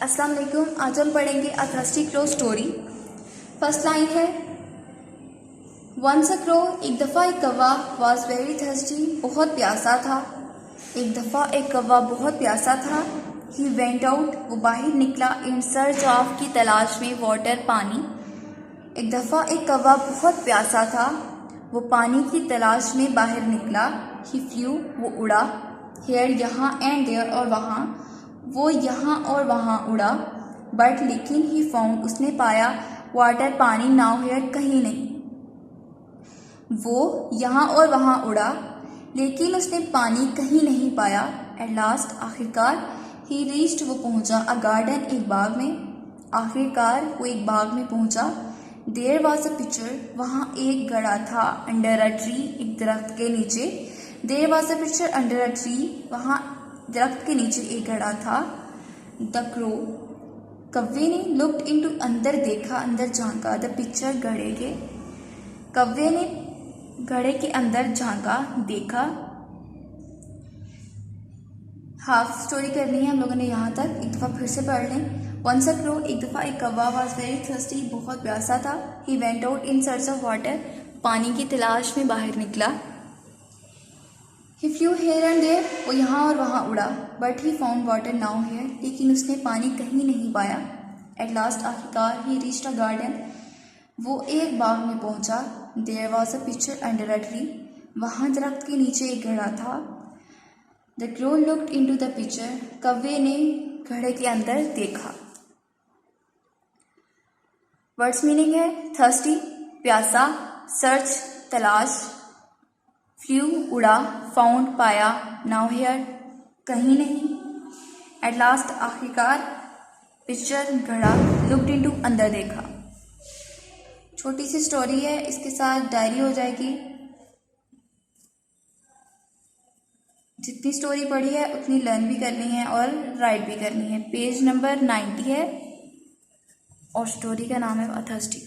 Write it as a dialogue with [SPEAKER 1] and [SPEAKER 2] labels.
[SPEAKER 1] अस्सलाम वालेकुम। आज हम पढ़ेंगे a thirsty crow story. First line है, वंस अ क्रो, एक दफ़ा एक कौवा, वॉज वेरी थर्स्टी, बहुत प्यासा था। एक दफ़ा एक कौवा बहुत प्यासा था। ही वेंट आउट, वो बाहर निकला, इन सर्च ऑफ, की तलाश में, वाटर, पानी। एक दफ़ा एक कौवा बहुत प्यासा था, वो पानी की तलाश में बाहर निकला। ही फ्लू, वो उड़ा, हेयर, यहाँ, एंड देयर, और वहाँ, वो यहाँ और वहाँ उड़ा। बट लेकिन ही फाउंड, उसने पाया, वाटर, पानी, नाउ, हेयर, कहीं नहीं। वो यहाँ और वहाँ उड़ा, लेकिन उसने पानी कहीं नहीं पाया। एट लास्ट, आखिरकार, ही रीच्ड, वो पहुँचा, अ गार्डन, एक बाग में। आखिरकार वो एक बाग में पहुँचा। देयर वॉज अ पिक्चर, वहाँ एक घड़ा था। अंडर अ ट्री, एक दरख्त के नीचे। There was a pitcher under a tree, वहाँ दरख्त के नीचे एक घड़ा था। द क्रो, कौवे ने, लुक्ड इनटू, अंदर देखा, अंदर झांका। द पिक्चर, घड़े के। कौवे ने घड़े के अंदर झांका, देखा। हाफ स्टोरी करनी है हम लोगों ने यहाँ तक, एक दफ़ा फिर से पढ़ लें। वंस अ क्रो, एक दफ़ा एक कौवा, वाज वेरी थर्स्टी, बहुत प्यासा था। He went out in search of water, पानी की तलाश में बाहर निकला। ही फ्लू हेयर एंड देयर, वो यहाँ और वहाँ उड़ा। But he found water now here, लेकिन उसने पानी कहीं नहीं पाया। एट लास्ट, आखिरकार, ही रीच्ड अ गार्डन, वो एक बाग में पहुंचा। There was a pitcher under a tree, वहाँ दरख्त के नीचे एक घड़ा था। The crow looked into the pitcher, कौवे ने घड़े के अंदर देखा। वर्ड्स मीनिंग है, थर्स्टी, प्यासा, सर्च, तलाश, फ्लू, उड़ा, फाउंड, पाया, नाउ हेयर, कहीं नहीं, एट लास्ट, आखिरकार, पिक्चर, घड़ा, लुक्ड इनटू, अंदर देखा। छोटी सी स्टोरी है, इसके साथ डायरी हो जाएगी। जितनी स्टोरी पढ़ी है उतनी लर्न भी करनी है और राइट भी करनी है। पेज नंबर 90 है और स्टोरी का नाम है अ थर्स्टी।